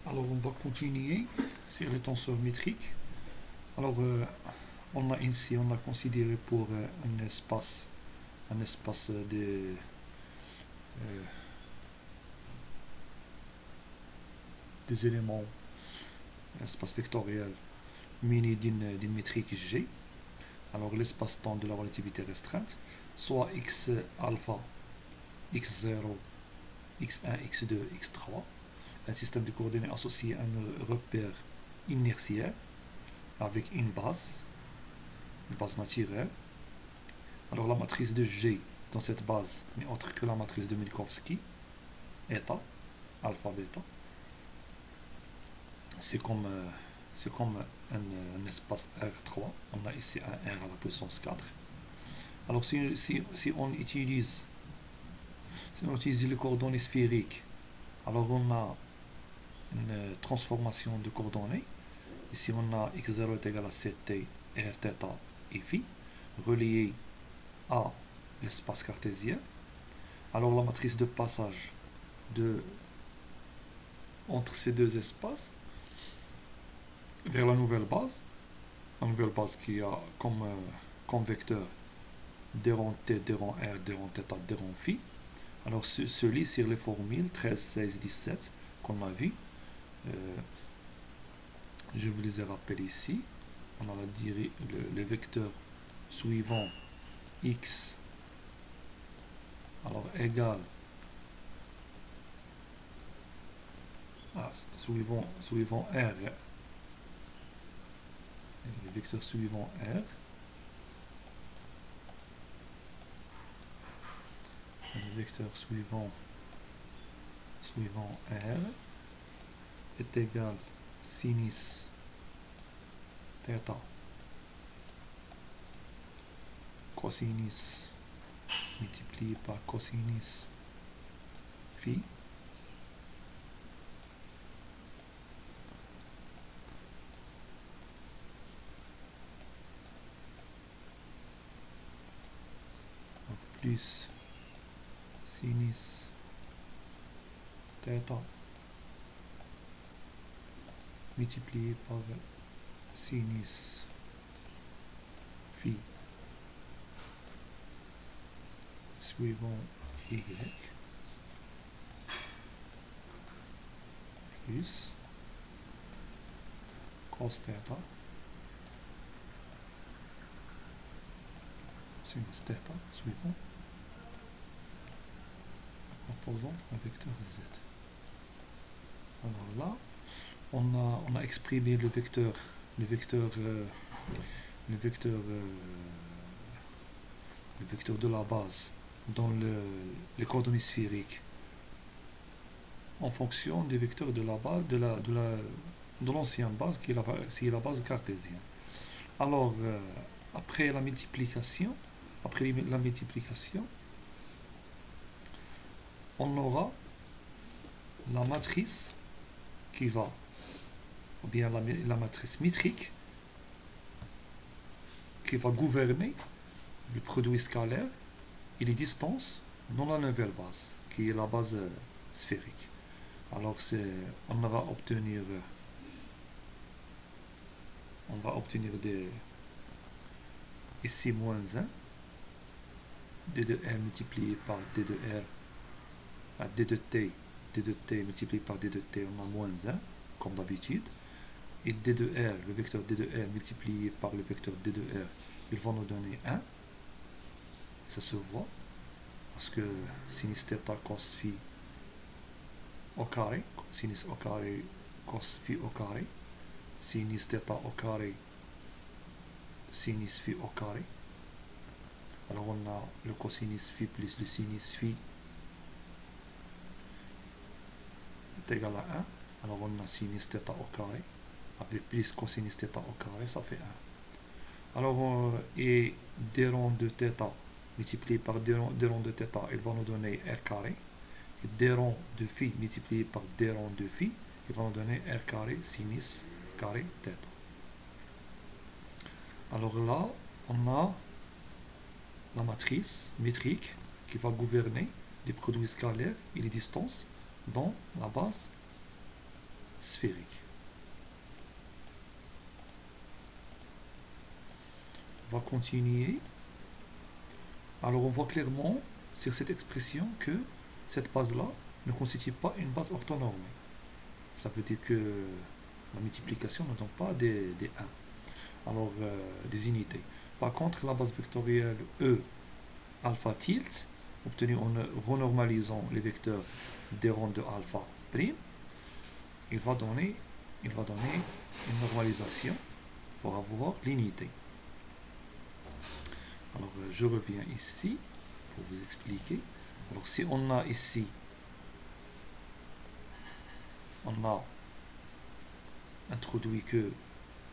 Alors on va continuer sur les tenseurs métriques. Alors on a ici, on a considéré pour un espace euh, des éléments, un espace vectoriel muni d'une métrique G. Alors l'espace-temps de la relativité restreinte, soit x alpha, x0, x1, x2, x3, un système de coordonnées associé à un repère inertiel avec une base naturelle. Alors la matrice de G dans cette base n'est autre que la matrice de Minkowski, eta, alpha, bêta. C'est comme un espace R3. On a ici un R à la puissance 4. Alors si on utilise les coordonnées sphériques, alors on a une transformation de coordonnées. Ici on a x0 est égal à 7t, r, θ et phi, relié à l'espace cartésien. Alors la matrice de passage entre ces deux espaces vers la nouvelle base qui a comme vecteur d rond t, d rond r, d rond θ, d rond phi. Alors se lit sur les formules 13, 16, 17 qu'on a vu. Je vous les ai rappelés ici. On a le vecteur suivant x alors égal à suivant r, le vecteur suivant r, le vecteur suivant r est égal sinus θ cosinus multiplié par cosinus phi plus sinus θ multiplié par sinus phi suivant y plus cos θ sinus θ suivant composant un vecteur z. Alors là, on a exprimé le vecteur de la base dans les coordonnées sphériques en fonction des vecteurs de la base de l'ancienne base qui est la base cartésienne. Alors après la multiplication, on aura la matrice qui va, ou bien la matrice métrique qui va gouverner le produit scalaire et les distances dans la nouvelle base, qui est la base sphérique. Alors on va obtenir ici moins 1, d de r multiplié par d de r, à d de t multiplié par d de t, on a moins 1, comme d'habitude. Et d de r, le vecteur d de r multiplié par le vecteur d de r, ils vont nous donner 1. Et ça se voit, parce que sinus θ cos phi au carré, sinus au carré cos phi au carré, sinus θ au carré, sinus phi au carré. Alors on a le cosinus phi plus le sinus phi est égal à 1. Alors on a sinus θ au carré avec plus cosinus θ au carré, ça fait 1. Alors et d rond de θ multiplié par d rond de θ, il va nous donner r carré. Et d rond de phi multiplié par d rond de phi, il va nous donner r carré sinus carré θ. Alors là, on a la matrice métrique qui va gouverner les produits scalaires et les distances dans la base sphérique. On va continuer. Alors on voit clairement sur cette expression que cette base-là ne constitue pas une base orthonormée. Ça veut dire que la multiplication ne donne pas des 1, alors des unités. Par contre, la base vectorielle E alpha tilde, obtenue en renormalisant les vecteurs des rangs de alpha prime, il va donner une normalisation pour avoir l'unité. Alors je reviens ici pour vous expliquer. Alors si on a ici, on a introduit que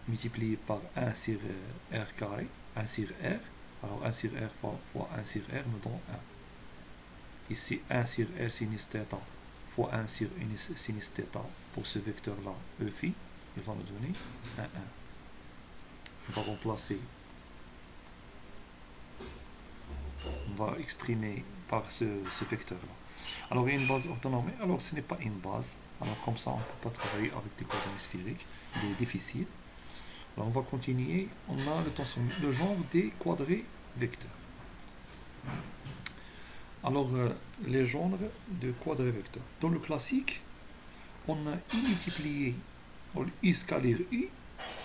multiplié par 1 sur r carré, 1 sur r, alors 1 sur r fois 1 sur r nous donne 1. Ici 1 sur r sinus θ fois 1 sur sinus θ pour ce vecteur-là, e phi, il va nous donner 1, 1. On va remplacer, on va exprimer par ce vecteur-là. Alors il y a une base orthonormée, alors ce n'est pas une base, alors comme ça on ne peut pas travailler avec des coordonnées sphériques, il est difficile. Alors on va continuer, on a le genre des quadrés vecteurs. Alors les genres de quadrés vecteurs. Dans le classique, on a i multiplié par i scalaire i,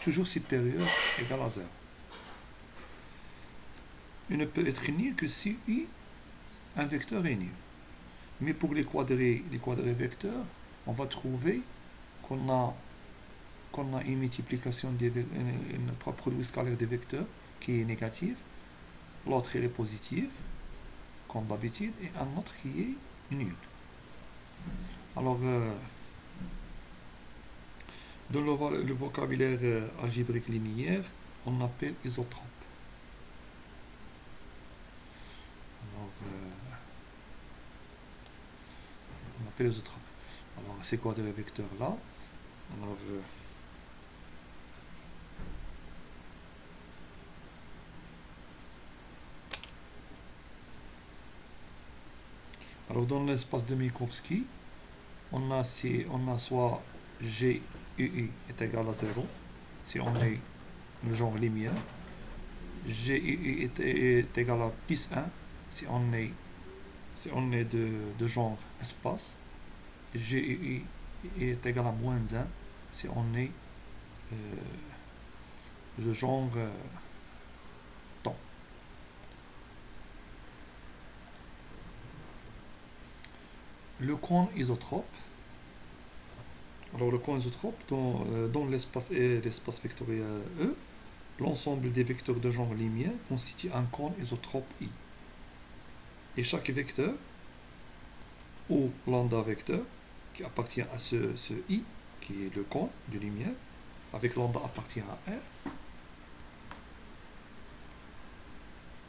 toujours supérieur égal à 0. Il ne peut être nul que si i, un vecteur est nul. Mais pour les quadrés vecteurs, on va trouver qu'on a une multiplication, une produit scalaire des vecteurs qui est négative, l'autre est positive, comme d'habitude, et un autre qui est nul. Alors, dans le vocabulaire algébrique linéaire, on appelle isotrope. Alors, on appelle isotrope. Alors, c'est quoi des vecteurs là? Alors, dans l'espace de Minkowski, on a soit G UI est égal à 0, si on est le genre lumière. G UI est égal à plus 1, si on est de genre espace. G UI est égal à moins 1, si on est de genre temps. Le cône isotrope. Alors le cône isotrope, dans l'espace et l'espace vectoriel E, l'ensemble des vecteurs de genre lumière constitue un cône isotrope I. Et chaque vecteur, ou lambda vecteur, qui appartient à ce I, qui est le cône de lumière, avec lambda appartient à R,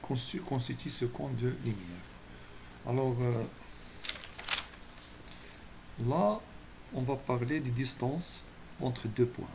constitue ce cône de lumière. Alors, là, on va parler des distances entre deux points.